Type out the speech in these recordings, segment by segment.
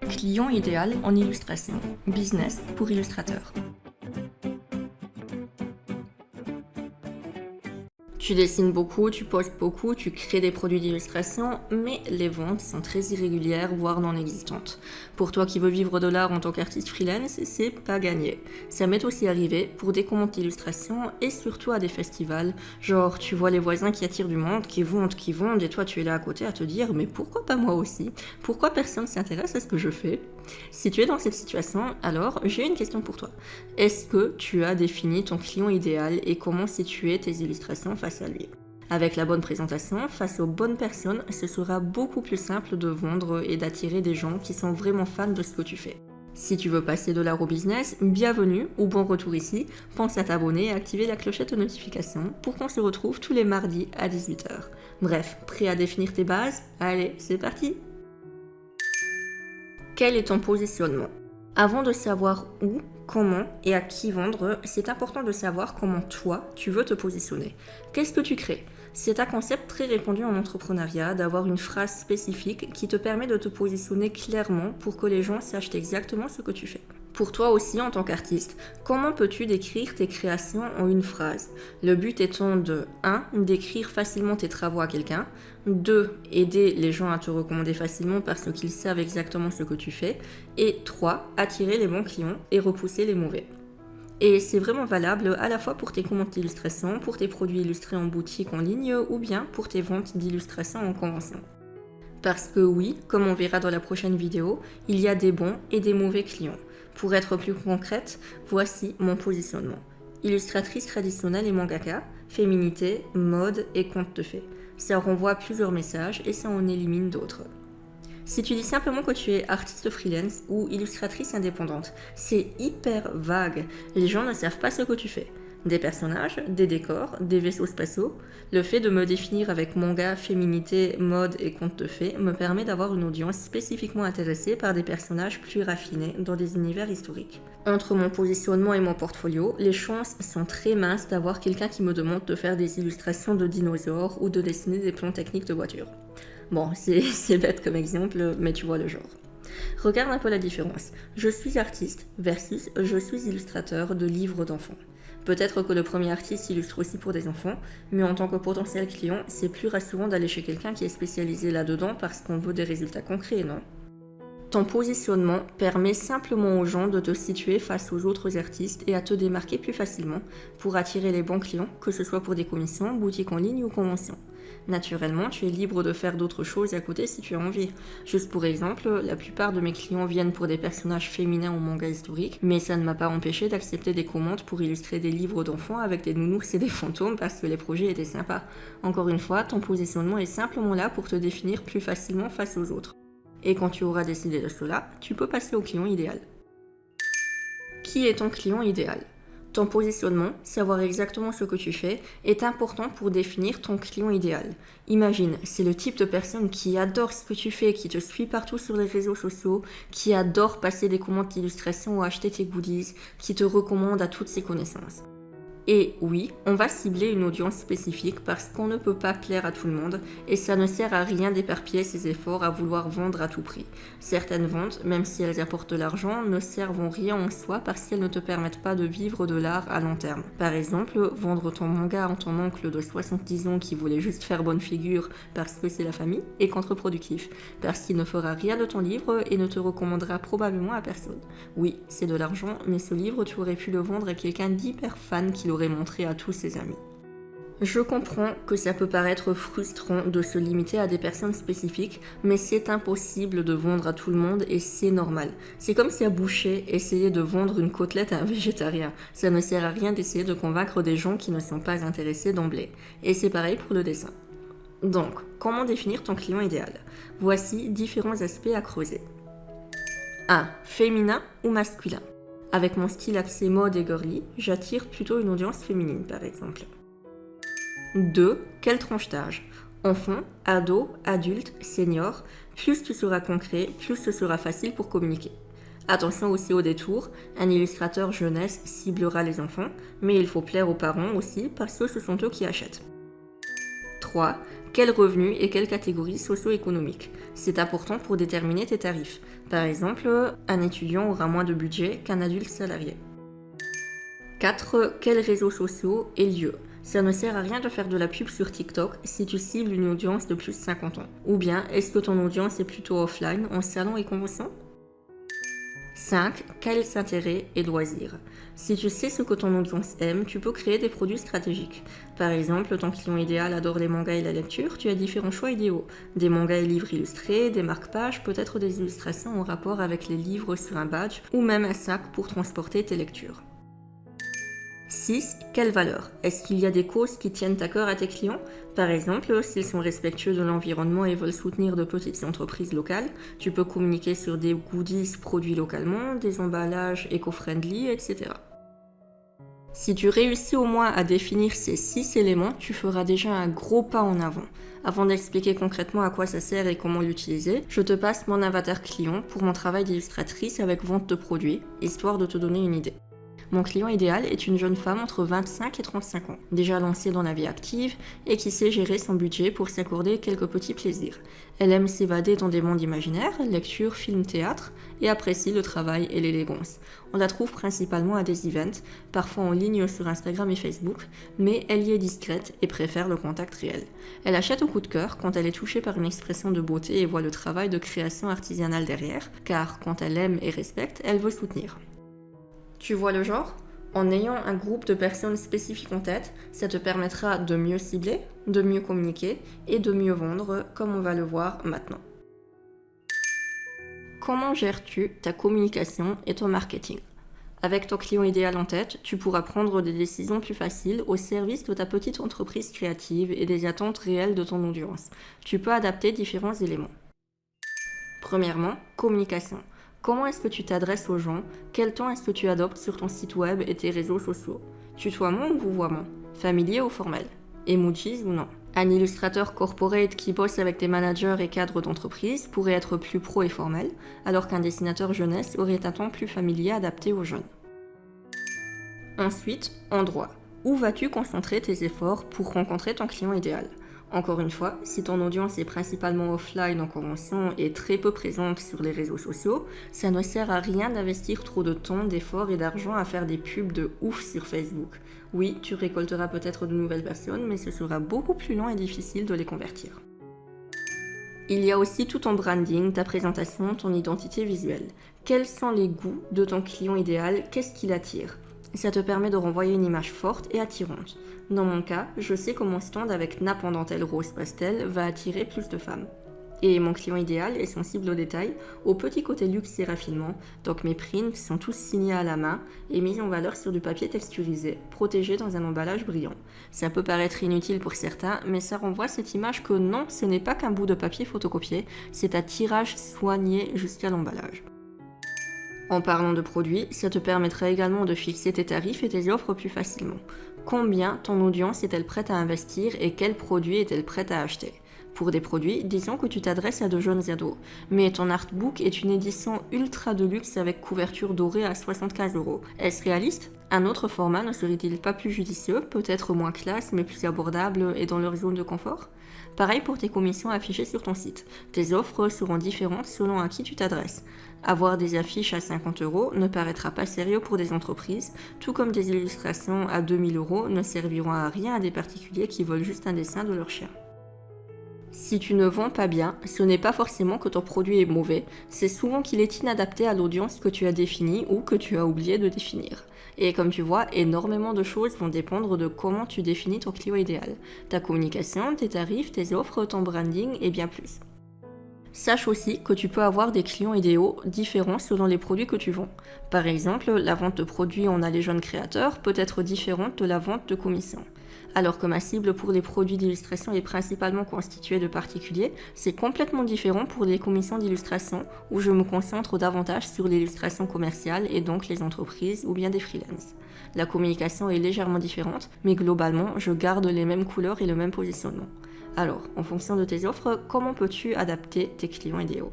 Client idéal en illustration. Business pour illustrateurs. Tu dessines beaucoup, tu postes beaucoup, tu crées des produits d'illustration, mais les ventes sont très irrégulières, voire non existantes. Pour toi qui veux vivre de l'art en tant qu'artiste freelance, c'est pas gagné. Ça m'est aussi arrivé pour des commandes d'illustration et surtout à des festivals. Genre, tu vois les voisins qui attirent du monde, qui vendent, et toi tu es là à côté à te dire, mais pourquoi pas moi aussi? Pourquoi personne s'intéresse à ce que je fais? Si tu es dans cette situation, alors j'ai une question pour toi. Est-ce que tu as défini ton client idéal et comment situer tes illustrations face à lui? Avec la bonne présentation, face aux bonnes personnes, ce sera beaucoup plus simple de vendre et d'attirer des gens qui sont vraiment fans de ce que tu fais. Si tu veux passer de l'art au business, bienvenue ou bon retour ici. Pense à t'abonner et activer la clochette de notification pour qu'on se retrouve tous les mardis à 18h. Bref, prêt à définir tes bases? Allez, c'est parti! Quel est ton positionnement? Avant de savoir où, comment et à qui vendre, c'est important de savoir comment toi, tu veux te positionner. Qu'est-ce que tu crées? C'est un concept très répandu en entrepreneuriat d'avoir une phrase spécifique qui te permet de te positionner clairement pour que les gens sachent exactement ce que tu fais. Pour toi aussi en tant qu'artiste, comment peux-tu décrire tes créations en une phrase? Le but étant de 1. Décrire facilement tes travaux à quelqu'un, 2. Aider les gens à te recommander facilement parce qu'ils savent exactement ce que tu fais, et 3. Attirer les bons clients et repousser les mauvais. Et c'est vraiment valable à la fois pour tes commandes d'illustration, pour tes produits illustrés en boutique en ligne ou bien pour tes ventes d'illustrations en convention. Parce que oui, comme on verra dans la prochaine vidéo, il y a des bons et des mauvais clients. Pour être plus concrète, voici mon positionnement. Illustratrice traditionnelle et mangaka, féminité, mode et conte de fées. Ça renvoie plusieurs messages et ça en élimine d'autres. Si tu dis simplement que tu es artiste freelance ou illustratrice indépendante, c'est hyper vague. Les gens ne savent pas ce que tu fais. Des personnages, des décors, des vaisseaux spatiaux. Le fait de me définir avec manga, féminité, mode et conte de fées me permet d'avoir une audience spécifiquement intéressée par des personnages plus raffinés dans des univers historiques. Entre mon positionnement et mon portfolio, les chances sont très minces d'avoir quelqu'un qui me demande de faire des illustrations de dinosaures ou de dessiner des plans techniques de voitures. Bon, c'est bête comme exemple, mais tu vois le genre. Regarde un peu la différence. Je suis artiste versus je suis illustrateur de livres d'enfants. Peut-être que le premier artiste illustre aussi pour des enfants, mais en tant que potentiel client, c'est plus rassurant d'aller chez quelqu'un qui est spécialisé là-dedans parce qu'on veut des résultats concrets, non? Ton positionnement permet simplement aux gens de te situer face aux autres artistes et à te démarquer plus facilement pour attirer les bons clients, que ce soit pour des commissions, boutiques en ligne ou conventions. Naturellement, tu es libre de faire d'autres choses à côté si tu as envie. Juste pour exemple, la plupart de mes clients viennent pour des personnages féminins ou manga historiques, mais ça ne m'a pas empêché d'accepter des commandes pour illustrer des livres d'enfants avec des nounous et des fantômes parce que les projets étaient sympas. Encore une fois, ton positionnement est simplement là pour te définir plus facilement face aux autres. Et quand tu auras décidé de cela, tu peux passer au client idéal. Qui est ton client idéal? Ton positionnement, savoir exactement ce que tu fais, est important pour définir ton client idéal. Imagine, c'est le type de personne qui adore ce que tu fais, qui te suit partout sur les réseaux sociaux, qui adore passer des commandes d'illustration ou acheter tes goodies, qui te recommande à toutes ses connaissances. Et oui, on va cibler une audience spécifique parce qu'on ne peut pas plaire à tout le monde et ça ne sert à rien d'éparpiller ses efforts à vouloir vendre à tout prix. Certaines ventes, même si elles apportent de l'argent, ne servent en rien en soi parce qu'elles ne te permettent pas de vivre de l'art à long terme. Par exemple, vendre ton manga à ton oncle de 70 ans qui voulait juste faire bonne figure parce que c'est la famille est contre-productif, parce qu'il ne fera rien de ton livre et ne te recommandera probablement à personne. Oui, c'est de l'argent, mais ce livre tu aurais pu le vendre à quelqu'un d'hyper fan qui l'aurait montré à tous ses amis. Je comprends que ça peut paraître frustrant de se limiter à des personnes spécifiques, mais c'est impossible de vendre à tout le monde et c'est normal. C'est comme si à boucher, essayer de vendre une côtelette à un végétarien. Ça ne sert à rien d'essayer de convaincre des gens qui ne sont pas intéressés d'emblée. Et c'est pareil pour le dessin. Donc, comment définir ton client idéal? Voici différents aspects à creuser. 1. Féminin ou masculin? Avec mon style axé mode et girly, j'attire plutôt une audience féminine par exemple. 2. Quelle tranche d'âge? Enfant, ado, adulte, senior, plus tu seras concret, plus ce sera facile pour communiquer. Attention aussi au détour, un illustrateur jeunesse ciblera les enfants, mais il faut plaire aux parents aussi parce que ce sont eux qui achètent. 3. Quels revenus et quelles catégories socio-économiques? C'est important pour déterminer tes tarifs. Par exemple, un étudiant aura moins de budget qu'un adulte salarié. 4. Quels réseaux sociaux et lieux? Ça ne sert à rien de faire de la pub sur TikTok si tu cibles une audience de plus de 50 ans. Ou bien, est-ce que ton audience est plutôt offline, en salon et convention? 5. Quels intérêts et loisirs? Si tu sais ce que ton audience aime, tu peux créer des produits stratégiques. Par exemple, ton client idéal adore les mangas et la lecture, tu as différents choix idéaux. Des mangas et livres illustrés, des marque-pages, peut-être des illustrations en rapport avec les livres sur un badge, ou même un sac pour transporter tes lectures. 6. Quelles valeurs? Est-ce qu'il y a des causes qui tiennent à cœur à tes clients? Par exemple, s'ils sont respectueux de l'environnement et veulent soutenir de petites entreprises locales, tu peux communiquer sur des goodies produits localement, des emballages éco-friendly, etc. Si tu réussis au moins à définir ces 6 éléments, tu feras déjà un gros pas en avant. Avant d'expliquer concrètement à quoi ça sert et comment l'utiliser, je te passe mon avatar client pour mon travail d'illustratrice avec vente de produits, histoire de te donner une idée. Mon client idéal est une jeune femme entre 25 et 35 ans, déjà lancée dans la vie active et qui sait gérer son budget pour s'accorder quelques petits plaisirs. Elle aime s'évader dans des mondes imaginaires, lecture, film, théâtre, et apprécie le travail et l'élégance. On la trouve principalement à des events, parfois en ligne sur Instagram et Facebook, mais elle y est discrète et préfère le contact réel. Elle achète au coup de cœur quand elle est touchée par une expression de beauté et voit le travail de création artisanale derrière, car quand elle aime et respecte, elle veut soutenir. Tu vois le genre? En ayant un groupe de personnes spécifiques en tête, ça te permettra de mieux cibler, de mieux communiquer et de mieux vendre, comme on va le voir maintenant. Comment gères-tu ta communication et ton marketing? Avec ton client idéal en tête, tu pourras prendre des décisions plus faciles au service de ta petite entreprise créative et des attentes réelles de ton audience. Tu peux adapter différents éléments. Premièrement, communication. Comment est-ce que tu t'adresses aux gens? Quel ton est-ce que tu adoptes sur ton site web et tes réseaux sociaux? Tutoiement ou vouvoiement? Familier ou formel? Emojis ou non? Un illustrateur corporate qui bosse avec des managers et cadres d'entreprise pourrait être plus pro et formel, alors qu'un dessinateur jeunesse aurait un ton plus familier adapté aux jeunes. Ensuite, endroit. Où vas-tu concentrer tes efforts pour rencontrer ton client idéal? Encore une fois, si ton audience est principalement offline en convention et très peu présente sur les réseaux sociaux, ça ne sert à rien d'investir trop de temps, d'efforts et d'argent à faire des pubs de ouf sur Facebook. Oui, tu récolteras peut-être de nouvelles personnes, mais ce sera beaucoup plus lent et difficile de les convertir. Il y a aussi tout ton branding, ta présentation, ton identité visuelle. Quels sont les goûts de ton client idéal? Qu'est-ce qui l'attire? Ça te permet de renvoyer une image forte et attirante. Dans mon cas, je sais que mon stand avec nappe en dentelle rose pastel va attirer plus de femmes. Et mon client idéal est sensible aux détails, au petit côté luxe et raffinement, donc mes prints sont tous signés à la main et mis en valeur sur du papier texturisé, protégé dans un emballage brillant. Ça peut paraître inutile pour certains, mais ça renvoie cette image que non, ce n'est pas qu'un bout de papier photocopié, c'est un tirage soigné jusqu'à l'emballage. En parlant de produits, ça te permettra également de fixer tes tarifs et tes offres plus facilement. Combien ton audience est-elle prête à investir et quels produits est-elle prête à acheter? Pour des produits, disons que tu t'adresses à de jeunes ados, mais ton artbook est une édition ultra de luxe avec couverture dorée à 75 €. Est-ce réaliste? Un autre format ne serait-il pas plus judicieux, peut-être moins classe mais plus abordable et dans leur zone de confort? Pareil pour tes commissions affichées sur ton site. Tes offres seront différentes selon à qui tu t'adresses. Avoir des affiches à 50 € ne paraîtra pas sérieux pour des entreprises, tout comme des illustrations à 2000 € ne serviront à rien à des particuliers qui veulent juste un dessin de leur chien. Si tu ne vends pas bien, ce n'est pas forcément que ton produit est mauvais, c'est souvent qu'il est inadapté à l'audience que tu as définie ou que tu as oublié de définir. Et comme tu vois, énormément de choses vont dépendre de comment tu définis ton client idéal, ta communication, tes tarifs, tes offres, ton branding et bien plus. Sache aussi que tu peux avoir des clients idéaux différents selon les produits que tu vends. Par exemple, la vente de produits en allée jeunes créateurs peut être différente de la vente de commissions. Alors que ma cible pour les produits d'illustration est principalement constituée de particuliers, c'est complètement différent pour les commissions d'illustration où je me concentre davantage sur l'illustration commerciale et donc les entreprises ou bien des freelances. La communication est légèrement différente, mais globalement, je garde les mêmes couleurs et le même positionnement. Alors, en fonction de tes offres, comment peux-tu adapter tes clients idéaux?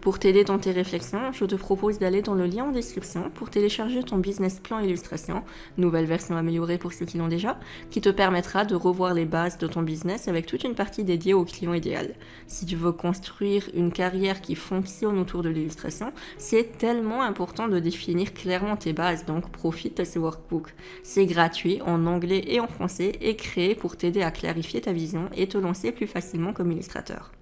Pour t'aider dans tes réflexions, je te propose d'aller dans le lien en description pour télécharger ton business plan illustration, nouvelle version améliorée pour ceux qui l'ont déjà, qui te permettra de revoir les bases de ton business avec toute une partie dédiée au client idéal. Si tu veux construire une carrière qui fonctionne autour de l'illustration, c'est tellement important de définir clairement tes bases, donc profite de ce workbook. C'est gratuit en anglais et en français et créé pour t'aider à clarifier ta vision et te lancer plus facilement comme illustrateur.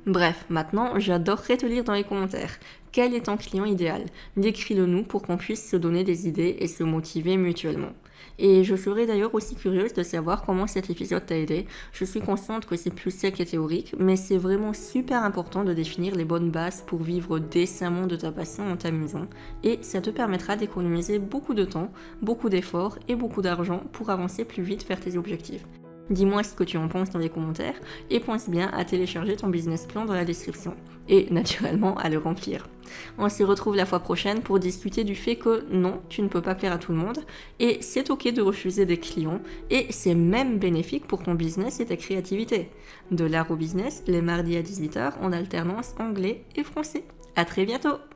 Bref, maintenant, j'adorerais te lire dans les commentaires. Quel est ton client idéal? Décris-le nous pour qu'on puisse se donner des idées et se motiver mutuellement. Et je serais d'ailleurs aussi curieuse de savoir comment cet épisode t'a aidé. Je suis consciente que c'est plus sec et théorique, mais c'est vraiment super important de définir les bonnes bases pour vivre décemment de ta passion en t'amusant. Et ça te permettra d'économiser beaucoup de temps, beaucoup d'efforts et beaucoup d'argent pour avancer plus vite vers tes objectifs. Dis-moi ce que tu en penses dans les commentaires et pense bien à télécharger ton business plan dans la description et naturellement à le remplir. On se retrouve la fois prochaine pour discuter du fait que non, tu ne peux pas plaire à tout le monde et c'est ok de refuser des clients et c'est même bénéfique pour ton business et ta créativité. De l'art au business, les mardis à 18h en alternance anglais et français. À très bientôt!